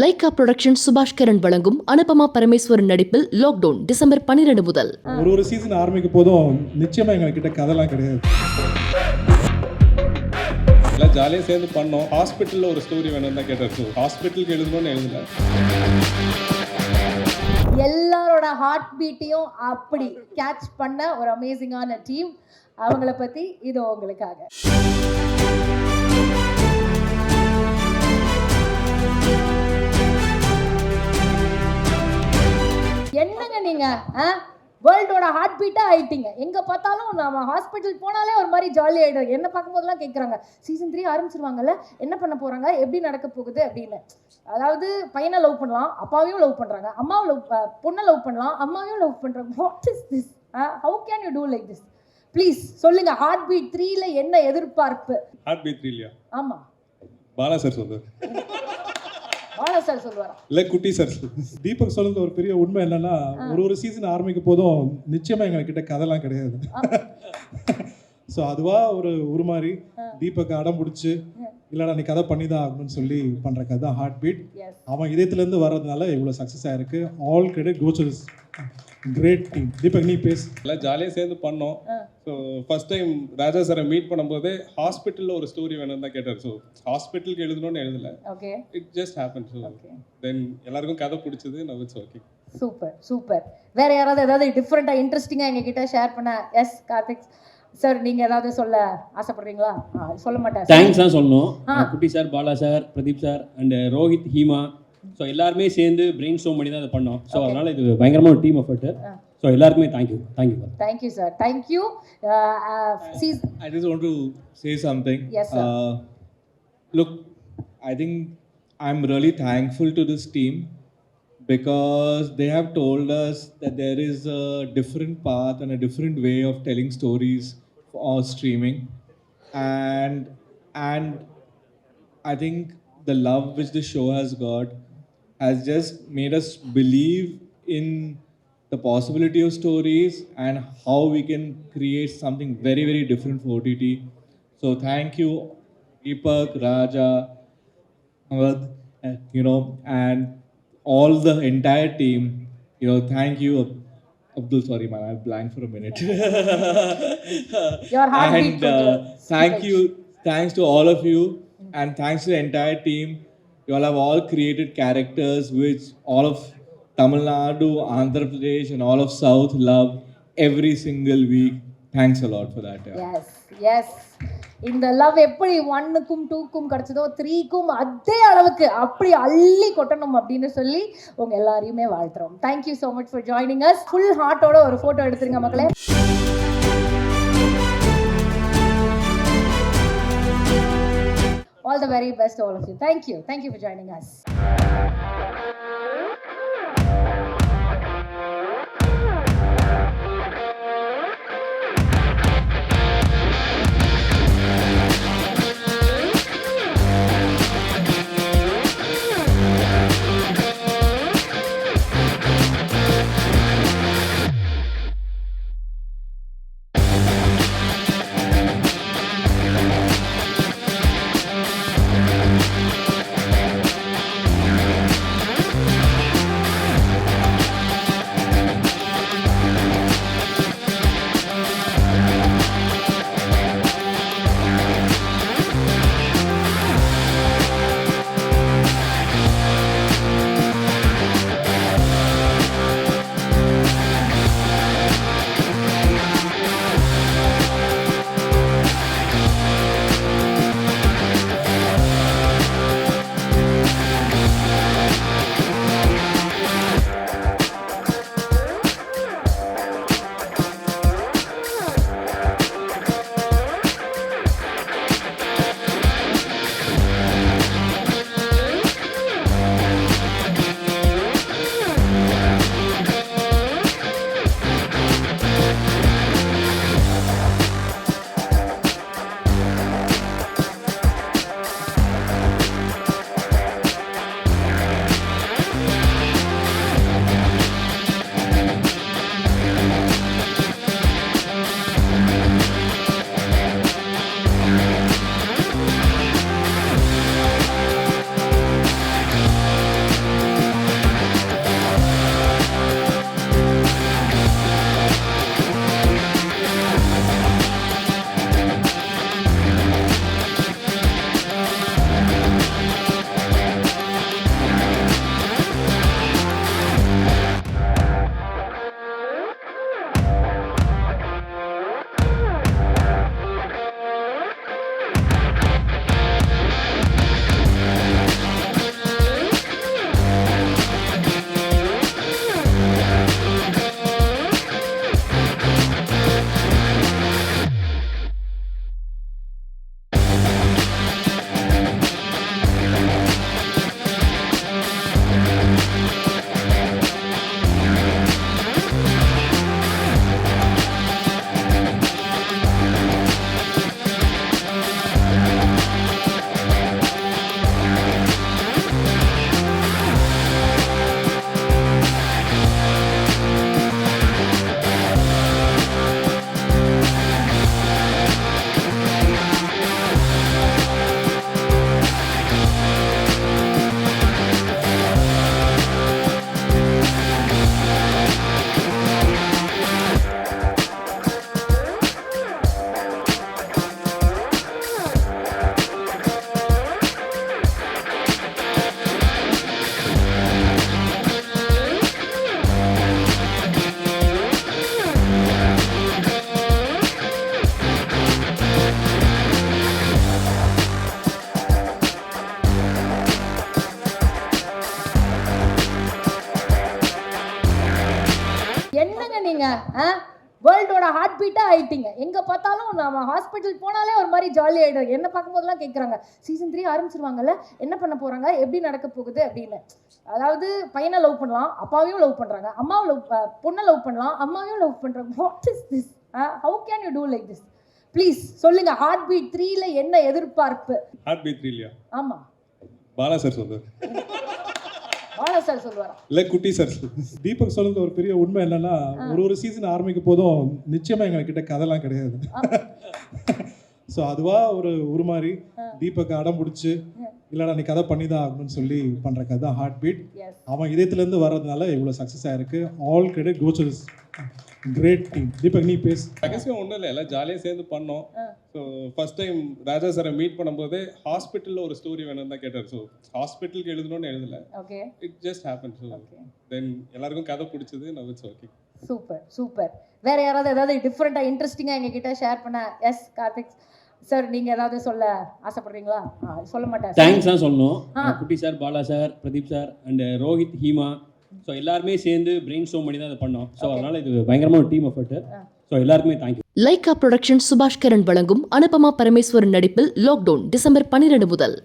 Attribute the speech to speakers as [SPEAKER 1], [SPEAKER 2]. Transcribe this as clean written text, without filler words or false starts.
[SPEAKER 1] Lyca production சுபாஷ் கரன் வழங்கும் அனுபமா பரமேஸ்வரன் நடிப்பில் லாக்டவுன் டிசம்பர் 12 முதல்.
[SPEAKER 2] ஒரு சீசன் ஆரம்பிக்கும் போதும் நிச்சயமா எங்ககிட்ட கதைலாம் கிடையாது.
[SPEAKER 3] எல்லாம் ஜாலியாக சேர்ந்து பண்ணோம். ஹாஸ்பிட்டலில் ஒரு ஸ்டோரி வேணும்னு தான் கேட்டார். ஹாஸ்பிட்டலுக்கு எழுதணும்னு எழுதல.
[SPEAKER 4] எல்லாரோட ஹார்ட் பீட்டையும் அப்படி கேட்ச் பண்ண ஒரு அமேசிங்கான டீம். அவங்கள பத்தி இது உங்களுக்காக. என்னங்க நீங்க வேர்ல்டோட ஹார்ட் பீட்டா ஆயிட்டீங்க. எங்க பார்த்தாலும் நம்ம ஹாஸ்பிட்டல் போனாலே ஒரு மாதிரி ஜாலி ஆயிடுறாங்க. என்ன பார்க்கும்போதெல்லாம் கேட்குறாங்க, சீசன் 3 ஆரம்பிச்சிருவாங்கல்ல, என்ன பண்ண போறாங்க, எப்படி நடக்க போகுது அப்படின்னு. அதாவது பையனை லவ் பண்ணலாம், அப்பாவையும் லவ் பண்றாங்க, அம்மாவும் பொண்ணை லவ் பண்ணலாம், அம்மாவையும் லவ் பண்றாங்க. What is this? How can you do like this? Please சொல்லுங்க. ஹார்ட் பீட் 3ல என்ன எதிர்பார்ப்பு?
[SPEAKER 3] ஹார்ட் பீட் 3 இல்லையா?
[SPEAKER 4] ஆமா,
[SPEAKER 3] பாலா சார் சொல்றாரு.
[SPEAKER 4] பாலா சார் சொல்லுவாரா?
[SPEAKER 3] இல்ல குட்டி சார்.
[SPEAKER 2] தீபக் சொல்றது ஒரு பெரிய உண்மை என்னன்னா, ஒரு சீசன் ஆரம்பிக்கும் போதும் நிச்சயமா எங்ககிட்ட கதைலாம் கிடையாது. ஸோ அதுவா ஒரு மாதிரி தீபக் அடம் பிடிச்சி இல்லைடா நீ கதை பண்ணி தான் ஆகணும்னு சொல்லி பண்ற கதை தான் ஹார்ட் பீட். அவன் இதயத்துலேருந்து வர்றதுனால இவ்வளோ சக்ஸஸ் ஆயிருக்கு. All credit goes to this great team. Deepak நீ பேசு.
[SPEAKER 3] எல்லாம் ஜாலியாக சேர்ந்து பண்ணோம். ஸோ ஃபர்ஸ்ட் டைம் ராஜா சாரை மீட் பண்ணும்போது ஹாஸ்பிட்டலில் ஒரு ஸ்டோரி வேணும்னு தான் கேட்டார். ஸோ ஹாஸ்பிட்டலுக்கு எழுதணும்னு எழுதல.
[SPEAKER 4] Okay,
[SPEAKER 3] it just happen. So then எல்லாருக்கும் கதை பிடிச்சது. Now it's okay.
[SPEAKER 4] Super super. வேற யாராவது ஏதாவது டிஃப்ரெண்டா இன்ட்ரெஸ்டிங்கா எங்ககிட்ட ஷேர் பண்ண? எஸ் கார்த்திக் சார், நீங்க ஏதாவது சொல்ல ஆசைப்படுறீங்களா? சொல்ல மாட்டேன்.
[SPEAKER 5] தேங்க்ஸ் தான் சொல்லணும். குட்டி sir, Bala sir, Pradeep sir and Rohit, Hima, so எல்லாருமே சேர்ந்து பிரெயின் ஸ்டார்ம் பண்ணி தான் அதை பண்ணோம். ஸோ அதனால இது பயங்கரமான டீம் எஃபர்ட். ஸோ எல்லாருக்குமே thank you.
[SPEAKER 4] Thank you sir, thank you.
[SPEAKER 6] I just want to say something.
[SPEAKER 4] Yes, sir.
[SPEAKER 6] Look, I think I'm really thankful to this team because they have told us that there is a different path and a different way of telling stories for streaming, and I think the love which the show has got has just made us believe in the possibility of stories and how we can create something very, very different for OTT. So thank you, Deepak, Raja, Amad, and all the entire team. Thank you, Abdul. Sorry, man, I blanked for a minute.
[SPEAKER 4] Your heartbeat.
[SPEAKER 6] And thanks to all of you, and thanks to the entire team. You all have all created characters which all of Tamil Nadu, Andhra Pradesh, and all of South love every single week. Thanks a lot for that.
[SPEAKER 4] Yes, yes. இந்த love எப்படி 1க்கும் 2க்கும் கிடைச்சதோ 3க்கும் அதே அளவுக்கு அப்படி அள்ளி கொட்டணும் அப்படின்னு சொல்லி உங்க எல்லாரையுமே வாழ்த்துறோம். Thank you so much for joining us. Full ஹார்ட்டோட ஒரு ஃபோட்டோ எடுத்துருங்க மக்களே. All the very best to all of you. Thank you for joining us. வேர்ல்டோட ஹார்ட் பீட்டா ஆயிட்டீங்க. எங்க பார்த்தாலும் நம்ம ஹாஸ்பிட்டல் போனாலே ஒரு மாதிரி ஜாலி ஆயிடுறாங்க. என்ன பார்க்கும்போதெல்லாம் கேட்குறாங்க, சீசன் 3 ஆரம்பிச்சிருவாங்கல்ல, என்ன பண்ண போறாங்க, எப்படி நடக்க போகுது அப்படின்னு. அதாவது பையனை லவ் பண்ணலாம், அப்பாவையும் லவ் பண்றாங்க, அம்மாவை லவ் பொண்ணை லவ் பண்ணலாம், அம்மாவையும் லவ் பண்றாங்க. What is this? How can you do like this? Please சொல்லுங்க. ஹார்ட் பீட் 3ல என்ன எதிர்பார்ப்பு?
[SPEAKER 3] ஹார்ட் பீட் 3 இல்லையா?
[SPEAKER 4] ஆமா,
[SPEAKER 3] பாலா சார் சொல்றாரு,
[SPEAKER 4] பாலா சார் சொல்லுவாரா?
[SPEAKER 3] இல்ல குட்டி சார்.
[SPEAKER 2] தீபக் சொல்றது ஒரு பெரிய உண்மை என்னன்னா, ஒரு சீசன் ஆரம்பிக்கும் போதும் நிச்சயமா எங்ககிட்ட கதைலாம் கிடையாது. ஸோ அதுவா ஒரு உருமாறி தீபக் அடம் பிடிச்சி இல்லைடா நீ கதை பண்ணி தான் ஆகணும்னு சொல்லி பண்ற கதை தான் ஹார்ட் பீட்.
[SPEAKER 4] Yes.
[SPEAKER 2] அவன் இதயத்துலேருந்து வர்றதுனால இவ்வளோ சக்ஸஸ் ஆயிருக்கு. All credit goes to this great team. Deepak நீ பேசு.
[SPEAKER 3] ரகசியம் ஒன்றும் இல்லை, எல்லாம் ஜாலியாக சேர்ந்து பண்ணோம். ஸோ ஃபர்ஸ்ட் டைம் ராஜா சாரை மீட் பண்ணும்போது ஹாஸ்பிட்டலில் ஒரு ஸ்டோரி வேணும்னு தான் கேட்டார். ஸோ ஹாஸ்பிட்டலுக்கு எழுதணும்னு எழுதல,
[SPEAKER 4] okay,
[SPEAKER 3] it just happen. So then எல்லாருக்கும் கதை பிடிச்சது. நான் இட்ஸ் ஓகே.
[SPEAKER 4] Super super. வேற யாராவது ஏதாவது டிஃப்ரெண்ட்டாக இன்ட்ரெஸ்டிங்காக எங்ககிட்ட ஷேர் பண்ண? எஸ் கார்த்திக் சார், நீங்க ஏதாவது சொல்ல ஆசைப்படுறீங்களா? சொல்ல மாட்டேன்.
[SPEAKER 5] தேங்க்ஸ் தான் சொல்லணும். குட்டி sir, Bala sir, Pradeep sir and Rohit, Hima, so எல்லாருமே சேர்ந்து பிரெயின் ஸ்டார்ம் பண்ணி தான் அதை பண்ணோம். ஸோ அதனால இது பயங்கரமான டீம் எஃபர்ட். ஸோ எல்லாருக்குமே தேங்க்யூ.
[SPEAKER 1] லைகா புரொடக்ஷன் சுபாஷ் கரன் வழங்கும் அனுபமா பரமேஸ்வரன் நடிப்பில் லாக்டவுன் டிசம்பர் 12 முதல்.